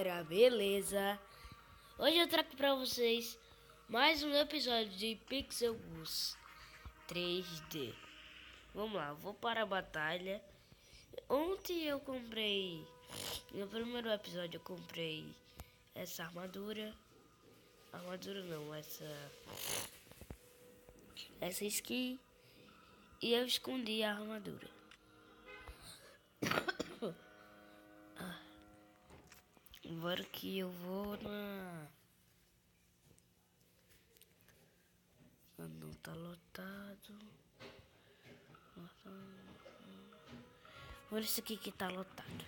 Galera, beleza? Hoje eu trago pra vocês mais um episódio de Pixelbus 3D. Vamos lá, vou para a batalha. Ontem eu comprei, no primeiro episódio eu comprei essa armadura. Armadura não, essa skin. E eu escondi a armadura. Agora que eu vou na... Não tá lotado. Olha isso aqui que tá lotado.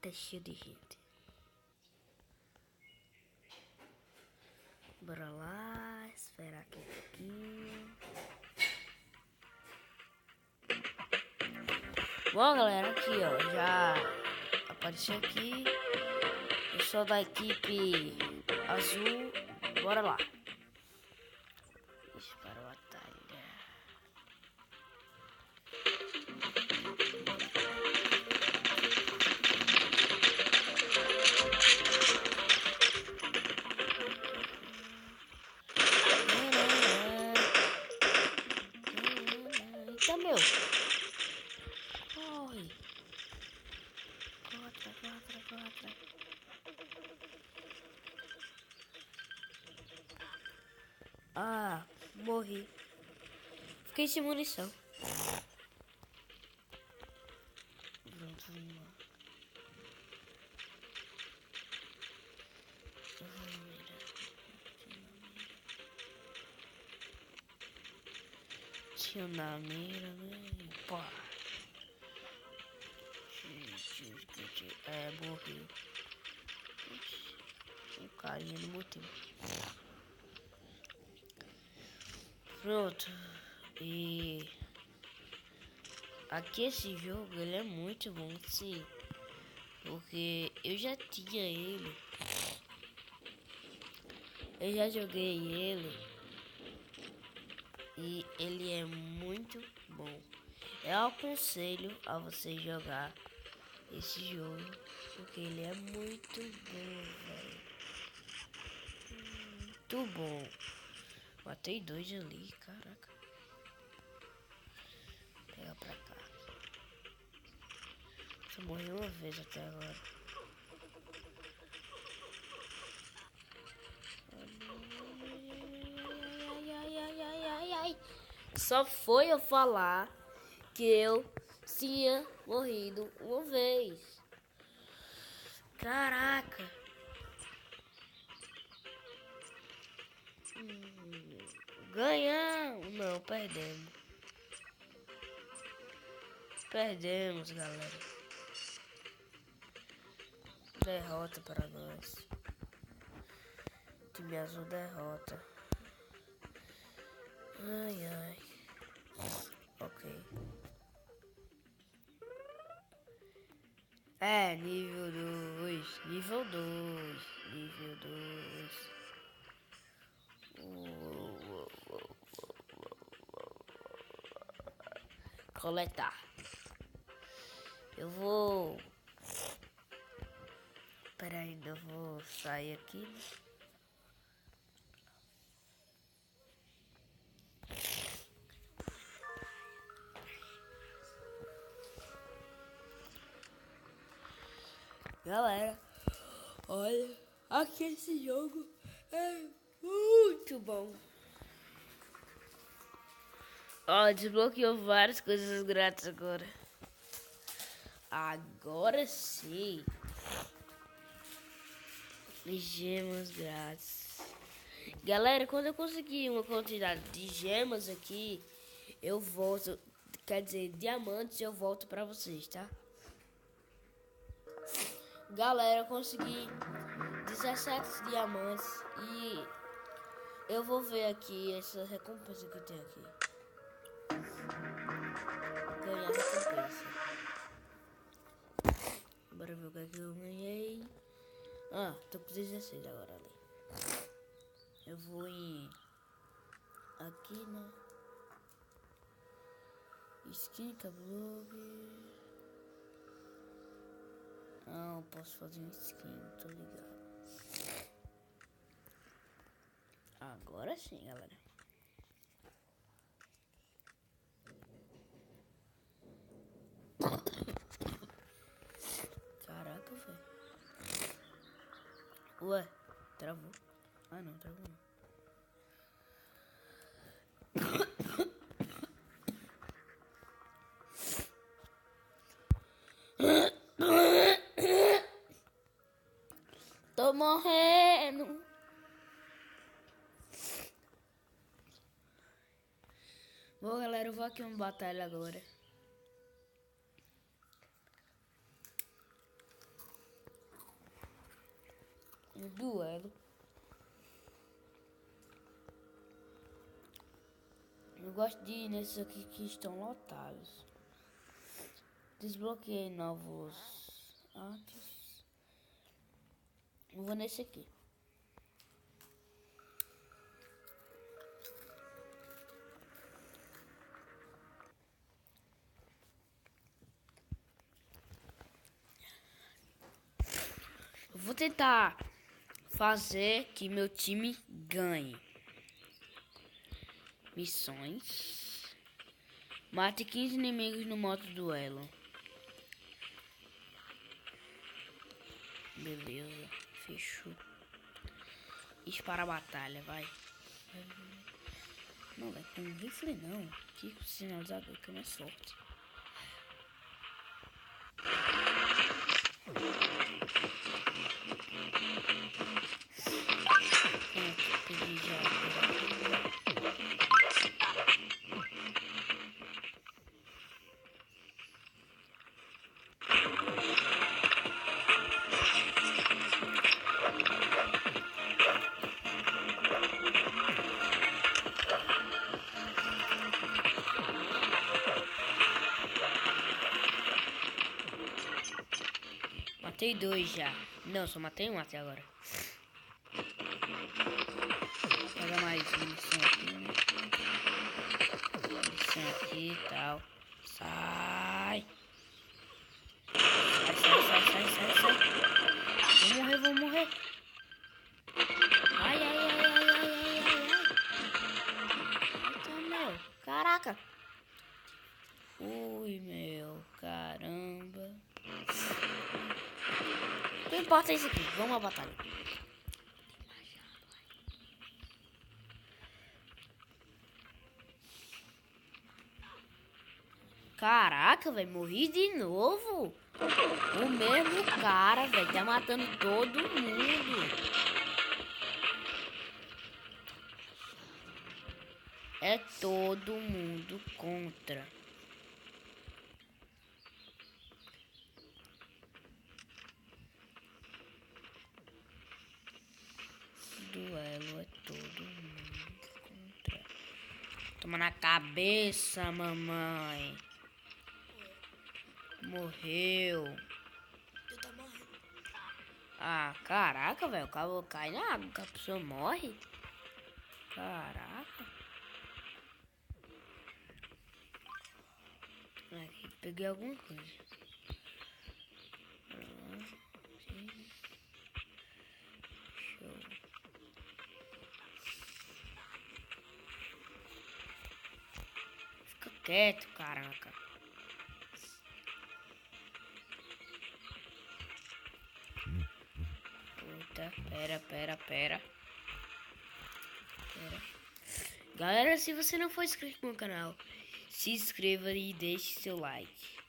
Tá cheio de gente. Bora lá, esperar aqui um pouquinho. Bom, galera, aqui ó, já apareceu aqui. Eu sou da equipe azul. Bora lá. Isso para a batalha. Eita, meu. Corre. Corre. Ah, morri. Fiquei sem munição. Pronto, vamos lá. Tinha na mira, né? Pá. É, morreu. Um carinha no motivo. Pronto. E aqui esse jogo ele é muito bom, sim. Porque eu já tinha ele. Eu já joguei ele. E ele é muito bom. Eu aconselho a você jogar esse jogo. Porque ele é muito bom, velho. Muito bom. Matei dois ali, caraca. Pega pra cá. Só morri uma vez até agora. Ai. Só foi eu falar que eu tinha morrido uma vez. Caraca. Ganhamos. Não, perdemos. Perdemos, galera. Derrota para nós. Time azul derrota. Ai. Ok. É, nível 2. Nível 2. Coletar. Eu vou... Pera aí, eu vou sair aqui, né? Galera, olha, aqui esse jogo é muito bom. Ó, desbloqueou várias coisas grátis agora. Agora sim. Gemas grátis. Galera, quando eu conseguir uma quantidade de gemas aqui, eu volto. Quer dizer, diamantes, eu volto pra vocês, tá? Galera, eu consegui 17 diamantes e eu vou ver aqui essa recompensa que tem aqui. Ganhar recompensa. Bora ver o que é que eu ganhei. Ah, tô com 16 agora ali. Eu vou em... Aqui, né? Skin, cablog. Não, posso fazer um skin, tô ligado. Agora sim, galera. Caraca, velho. Ué, travou. Ah, não, travou não. Tô morrendo. Bom, galera, eu vou aqui uma batalha agora. Um duelo. Eu gosto de ir nesses aqui que estão lotados. Desbloqueei novos artes. Eu vou nesse aqui. Eu vou tentar fazer que meu time ganhe. Missões. Mate 15 inimigos no modo duelo. Beleza, fechou. Isso para a batalha, vai. Não, vai com rifle não. Que sinalizador que não é sorte. Pronto, peguei já. Matei 2 já. Não, só matei um até agora. Pega mais missão aqui, né? Missão aqui e tal. Sai! Sai. Vou morrer. Ai. Eita, meu. Caraca. Ui, meu. Caramba. Não importa isso aqui. Vamos à batalha. Caraca, velho. Morri de novo. O mesmo cara, velho. Tá matando todo mundo. É todo mundo contra. Duelo é todo mundo contra. Toma na cabeça, mamãe. Morreu. Eu tô morrendo. Ah, caraca, velho. O cabo cai na água, a pessoa morre. Caraca. Aqui, peguei alguma coisa. Show. Fica quieto, caraca. Puta, pera. Galera, se você não for inscrito no meu canal, se inscreva e deixe seu like.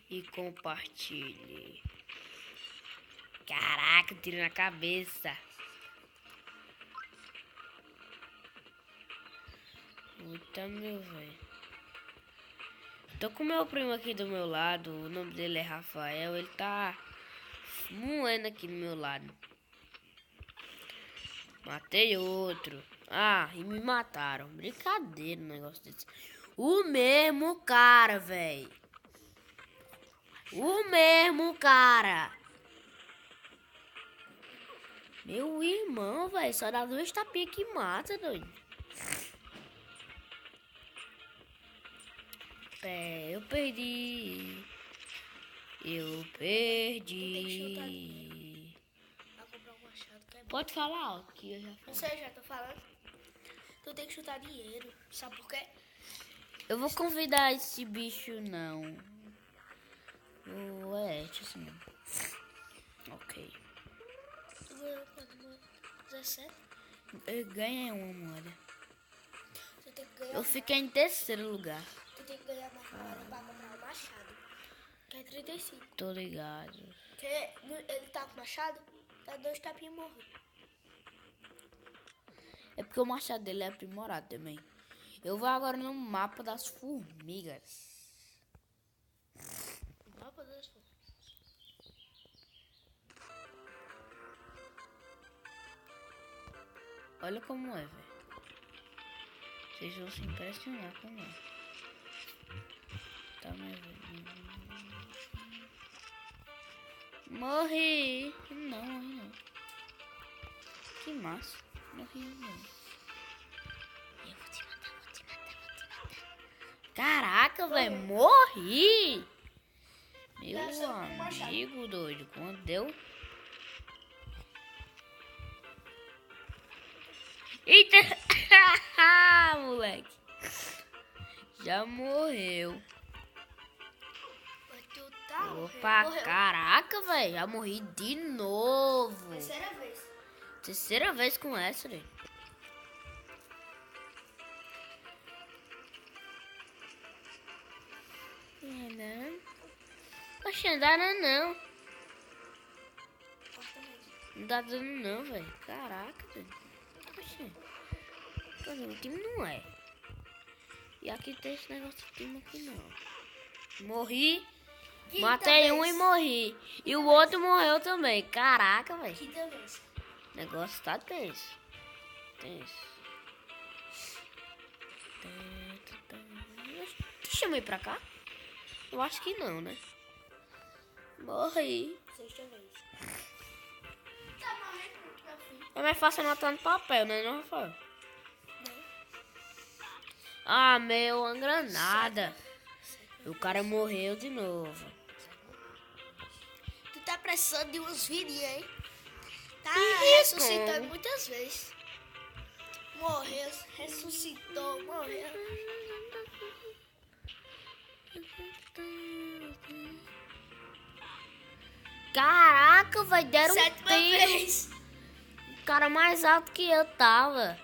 E compartilhe. Caraca, tiro na cabeça. Puta, meu velho. Tô com meu primo aqui do meu lado. O nome dele é Rafael. Ele tá moendo aqui do meu lado. Matei outro. Ah, e me mataram. Brincadeira um negócio desse. O mesmo cara, velho. O mesmo cara. Meu irmão, velho. Só dá 2 tapinhas que mata, doido. Eu perdi. Eu perdi. Vai comprar um machado, que é bom. Pode falar, ó, que eu já Não falei. sei, já tô falando. Tu tem que chutar dinheiro. Sabe por quê? Eu vou convidar esse bicho, não. Deixa assim. Ok. Tu ganhou quanto, mano? 17? Eu ganhei uma moeda. Tu tem que ganhar. Eu fiquei em terceiro lugar. Tu tem que ganhar mais moeda pra comprar o machado. Que é 35. Tô ligado. Porque ele tá com machado, dá 2 tapinhas e morre. É porque o machado dele é aprimorado também. Eu vou agora no mapa das formigas. Mapa das formigas. Olha como é, velho. Vocês vão se impressionar como é. Tá mais velho. Morri! Não, morri não. Que massa. Morri não. Eu vou te matar, vou te matar, vou te matar. Caraca, velho, morri! Meu amigo doido, quando deu... Eita! Moleque. Já morreu. Mas tu tá Opa, morreu. caraca, velho. Já morri de novo. Terceira vez. Terceira vez com essa, velho. Oxe, não dá não. Quarta vez. Não dá dando não, velho. Caraca, velho. Oxe. O time não é. E aqui tem esse negócio de time aqui não. Morri. Quinta Matei um vez. e morri. E o outro morreu também. Caraca, velho. Quinta vez. O negócio tá tenso. Tenso. Tu chamei pra cá? Eu acho que não, né? Morri. Sexta vez. Tá morrendo, meu filho. É mais fácil anotar no papel, né, não, Rafael? Não. Ah, meu, uma granada. O cara morreu de novo. Tu tá precisando de uns vídeos, hein? Tá Que ressuscitando bom. muitas vezes. Morreu, ressuscitou, morreu. Caraca, vai deram um Sétima tiro. vez. O cara mais alto que eu tava.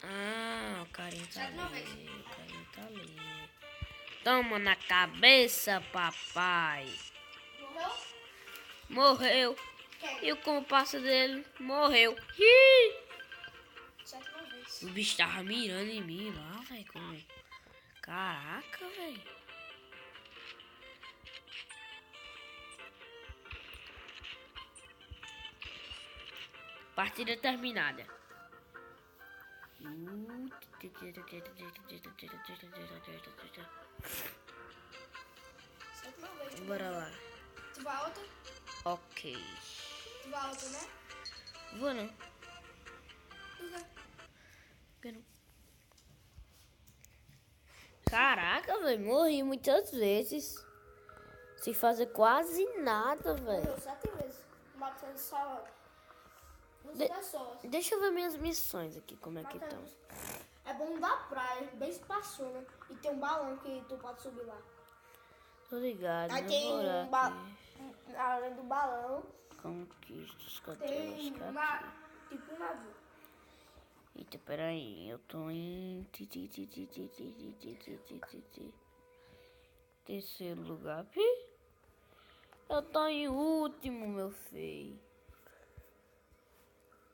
Ah, o carinha tá Sétima ali. vez. O carinha tá ali. Toma na cabeça, papai. Morreu? Morreu. Quem? E o compasso dele morreu. Ih! Sétima vez. O bicho tava mirando em mim lá, velho. Caraca, velho. Partida terminada. Sétima vez. Bora lá. Tu volta? Ok. Tu volta, né? Vou não. Tu vai. Quero não. Caraca, velho. Morri muitas vezes. Sem fazer quase nada, velho. Morreu 7 vezes. Matando só. Duas De- pessoas. Deixa eu ver minhas missões aqui, como é que estão. Matando. É bom da praia, bem espaçona. E tem um balão que tu pode subir lá. Tô ligado, Aí eu tem vou olhar um balão. aqui. Além do balão, Conquistas, tem categorias, tipo um navio. Eita, peraí, eu tô em terceiro lugar. Eu tô em último, meu filho.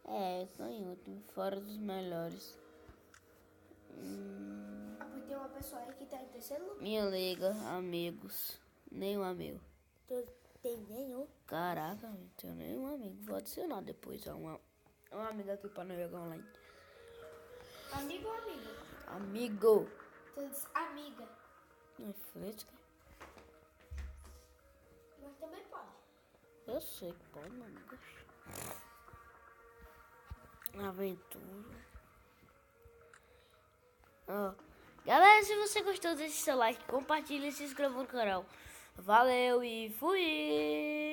É, eu tô em último, fora dos melhores. Porque tem uma pessoa aí que tá em terceiro lugar. Minha liga, amigos. Nenhum amigo. Tu tem nenhum? Caraca, não tenho nenhum amigo. Vou adicionar depois uma amiga aqui pra não jogar online. Amigo ou amiga? Amigo. Tu diz amiga. Não é fresca? Mas também pode. Eu sei que pode, meu amigo. Aventura. Ó, Galera, se você gostou, deixe seu like, compartilhe e se inscreva no canal. Valeu e fui!